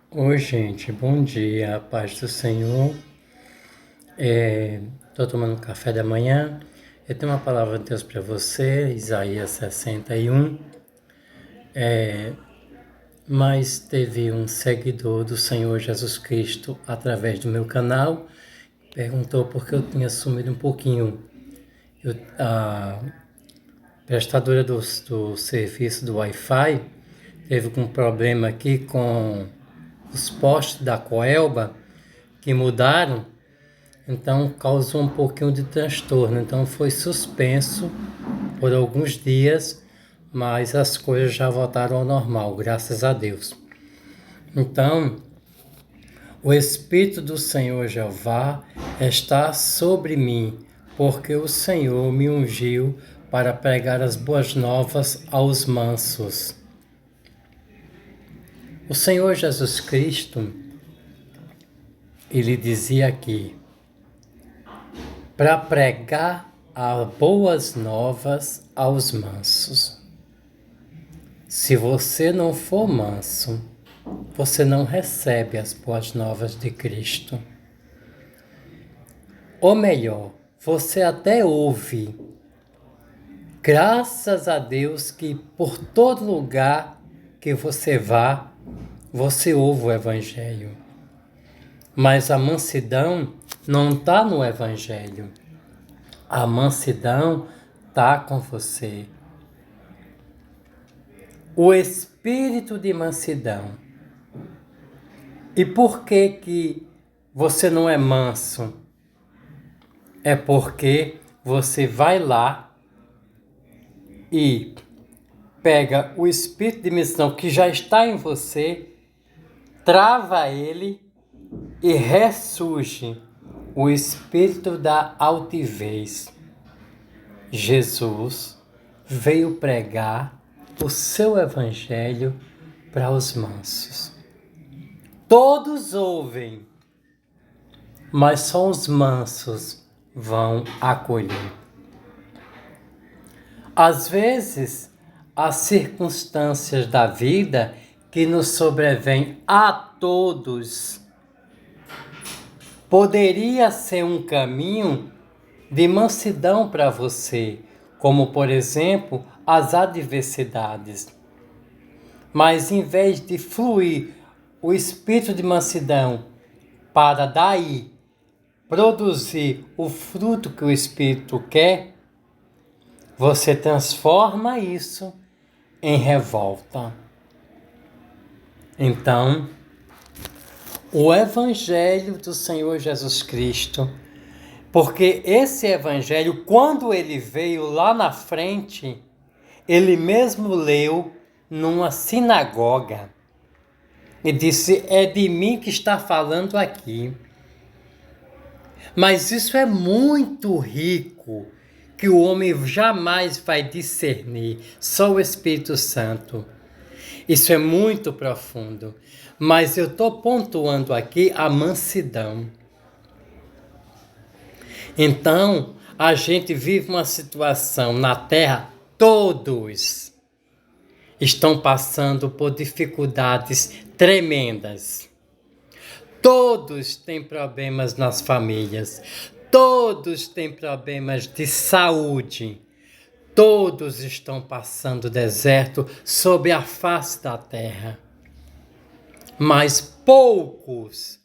Oi, gente, bom dia, a paz do Senhor. Estou tomando um café da manhã. Eu tenho uma palavra de Deus para você, Isaías 61. Mas teve um seguidor do Senhor Jesus Cristo através do meu canal, perguntou por que eu tinha sumido um pouquinho. A prestadora do serviço do Wi-Fi teve um problema aqui com os postes da Coelba que mudaram. Então causou um pouquinho de transtorno, então foi suspenso por alguns dias, mas as coisas já voltaram ao normal, graças a Deus. Então, o Espírito do Senhor Jeová está sobre mim, porque o Senhor me ungiu para pregar as boas novas aos mansos. O Senhor Jesus Cristo, ele dizia aqui, para pregar as boas novas aos mansos. Se você não for manso, você não recebe as boas novas de Cristo. Ou melhor, você até ouve. Graças a Deus que por todo lugar que você vá, você ouve o Evangelho. Mas a mansidão não está no Evangelho. A mansidão está com você. O espírito de mansidão. E por que você não é manso? É porque você vai lá e pega o espírito de mansidão que já está em você, trava ele e ressurge o espírito da altivez. Jesus veio pregar o seu evangelho para os mansos. Todos ouvem, mas só os mansos vão acolher. Às vezes, as circunstâncias da vida que nos sobrevêm a todos poderia ser um caminho de mansidão para você, como por exemplo as adversidades. Mas em vez de fluir o espírito de mansidão para daí produzir o fruto que o espírito quer, você transforma isso em revolta. Então, o Evangelho do Senhor Jesus Cristo, porque esse Evangelho, quando ele veio lá na frente, ele mesmo leu numa sinagoga e disse: é de mim que está falando aqui. Mas isso é muito rico, que o homem jamais vai discernir, só o Espírito Santo. Isso é muito profundo, mas eu estou pontuando aqui a mansidão. Então, a gente vive uma situação na Terra, todos estão passando por dificuldades tremendas. Todos têm problemas nas famílias, todos têm problemas de saúde, todos estão passando deserto sobre a face da terra. Mas poucos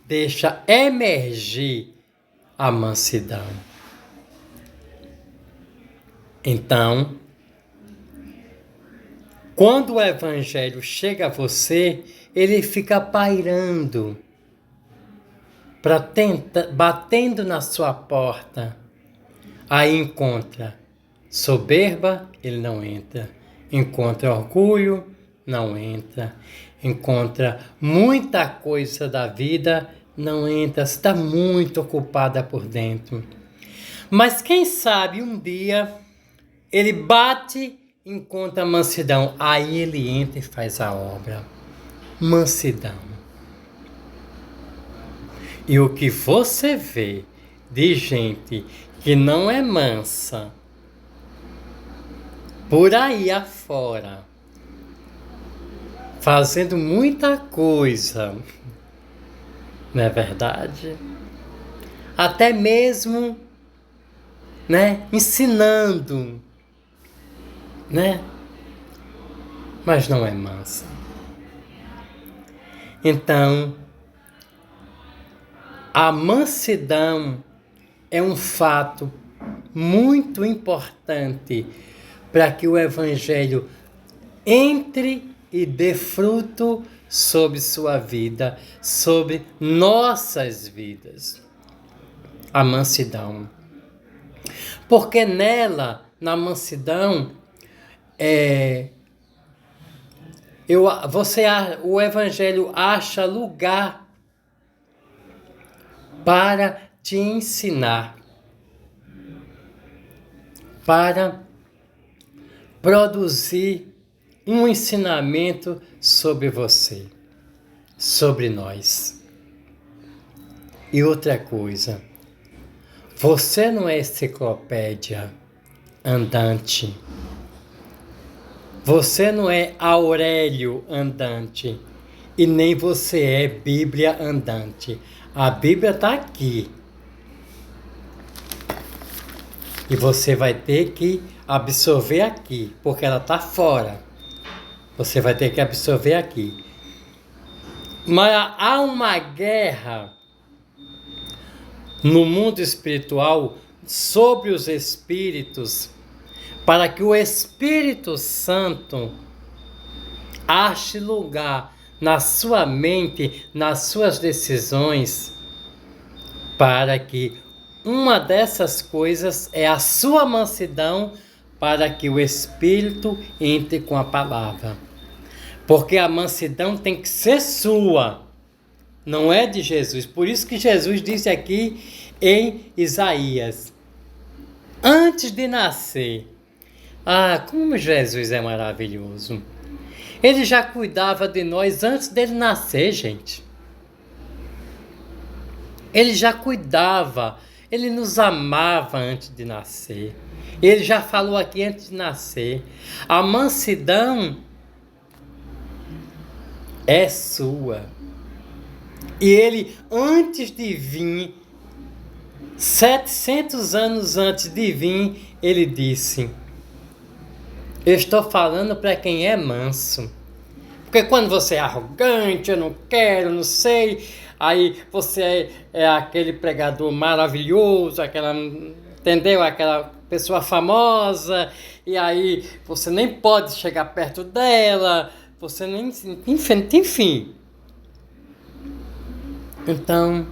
deixam emergir a mansidão. Então, quando o Evangelho chega a você, ele fica pairando, batendo na sua porta. Aí encontra soberba, ele não entra. Encontra orgulho, não entra. Encontra muita coisa da vida, não entra. Você está muito ocupada por dentro. Mas quem sabe um dia ele bate, encontra mansidão. Aí ele entra e faz a obra. Mansidão. E o que você vê de gente que não é mansa por aí afora, fazendo muita coisa, não é verdade? Até mesmo, né, ensinando, né? Mas não é mansa. Então, a mansidão é um fato muito importante para que o Evangelho entre e dê fruto sobre sua vida, sobre nossas vidas. A mansidão. Porque nela, na mansidão, o Evangelho acha lugar para te ensinar, para produzir um ensinamento sobre você, sobre nós. E outra coisa, você não é enciclopédia andante. Você não é Aurélio andante. E nem você é Bíblia andante. A Bíblia está aqui. E você vai ter que absorver aqui, porque ela está fora. Você vai ter que absorver aqui. Mas há uma guerra no mundo espiritual sobre os espíritos, para que o Espírito Santo ache lugar na sua mente, nas suas decisões, para que uma dessas coisas é a sua mansidão, para que o Espírito entre com a palavra. Porque a mansidão tem que ser sua, não é de Jesus. Por isso que Jesus disse aqui em Isaías, antes de nascer. Ah, como Jesus é maravilhoso. Ele já cuidava de nós antes dele nascer, gente. Ele já cuidava, ele nos amava antes de nascer. Ele já falou aqui antes de nascer. A mansidão é sua. E ele, antes de vir, 700 anos antes de vir, ele disse: eu estou falando para quem é manso. Porque quando você é arrogante, eu não quero, não sei, aí você é aquele pregador maravilhoso, entendeu? Aquela pessoa famosa, e aí você nem pode chegar perto dela, você nem, enfim. Então,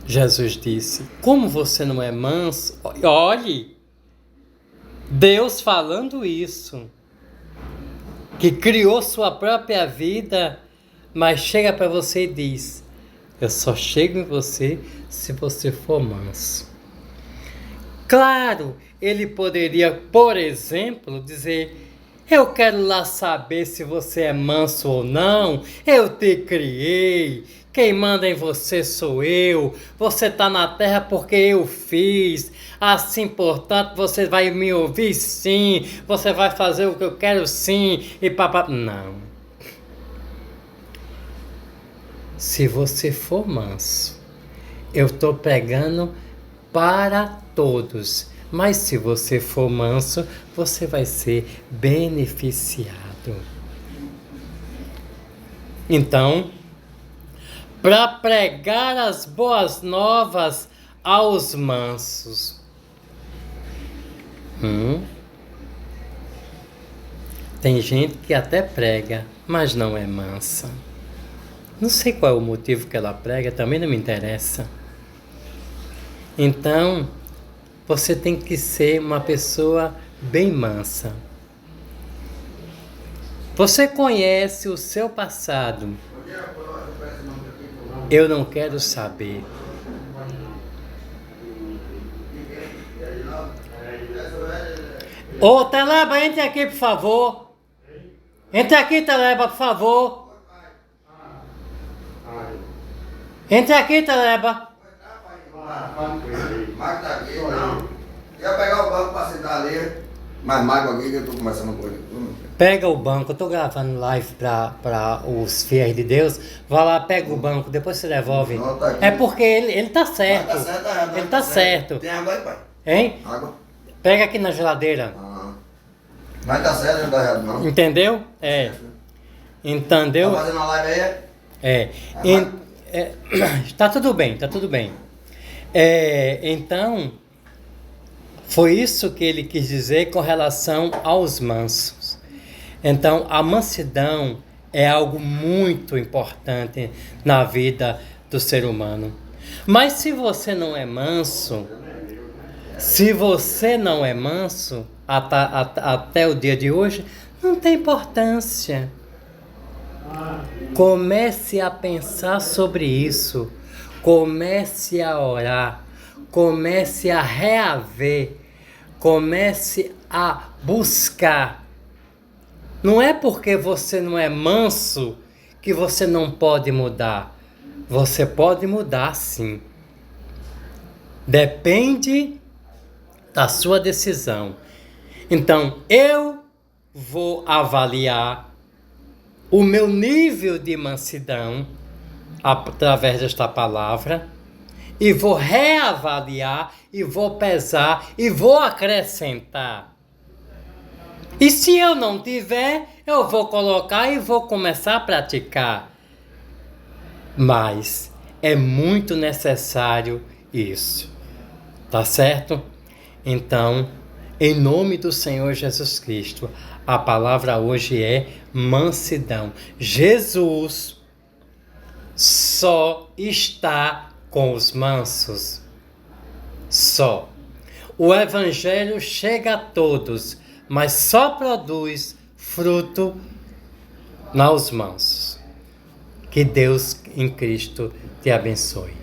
Jesus disse, como você não é manso, olhe, Deus falando isso, que criou sua própria vida, mas chega para você e diz, eu só chego em você se você for manso. Claro, ele poderia, por exemplo, dizer, eu quero lá saber se você é manso ou não, eu te criei, quem manda em você sou eu, você está na terra porque eu fiz, assim, portanto, você vai me ouvir sim, você vai fazer o que eu quero sim, e papá. Não. Se você for manso, eu estou pregando para todos, mas se você for manso, você vai ser beneficiado. Então, para pregar as boas novas aos mansos. Tem gente que até prega, mas não é mansa. Não sei qual é o motivo que ela prega, também não me interessa. Então, você tem que ser uma pessoa bem mansa. Você conhece o seu passado. Eu não quero saber. Ô, Teleba, entre aqui, por favor. Entre aqui, Teleba, por favor. Entre aqui, Teleba. Mas tá aqui, não. Ia pegar o banco para sentar ali. Mais mágoa aqui que eu tô começando com ele. Pega o banco, eu tô gravando live para os fiéis de Deus. Vai lá, pega o banco, depois você devolve. Não, tá aqui. É porque ele tá certo. Tá certo, Ele tá certo. Tem água aí, pai? Hein? Água? Pega aqui na geladeira. Ah. Mas tá certo, não tá errado não. Entendeu? É. Entendeu? Tá fazendo a live aí? É. Tá tudo bem, tá tudo bem. Então, foi isso que ele quis dizer com relação aos mansos. Então, a mansidão é algo muito importante na vida do ser humano. Mas se você não é manso, até o dia de hoje, não tem importância. Comece a pensar sobre isso, comece a orar, comece a reaver, comece a buscar. Não é porque você não é manso que você não pode mudar. Você pode mudar sim. Depende da sua decisão. Então, eu vou avaliar o meu nível de mansidão através desta palavra e vou reavaliar e vou pesar e vou acrescentar. E se eu não tiver, eu vou colocar e vou começar a praticar. Mas é muito necessário isso. Tá certo? Então, em nome do Senhor Jesus Cristo, a palavra hoje é mansidão. Jesus só está com os mansos. Só. O evangelho chega a todos, mas só produz fruto nos mansos. Que Deus em Cristo te abençoe.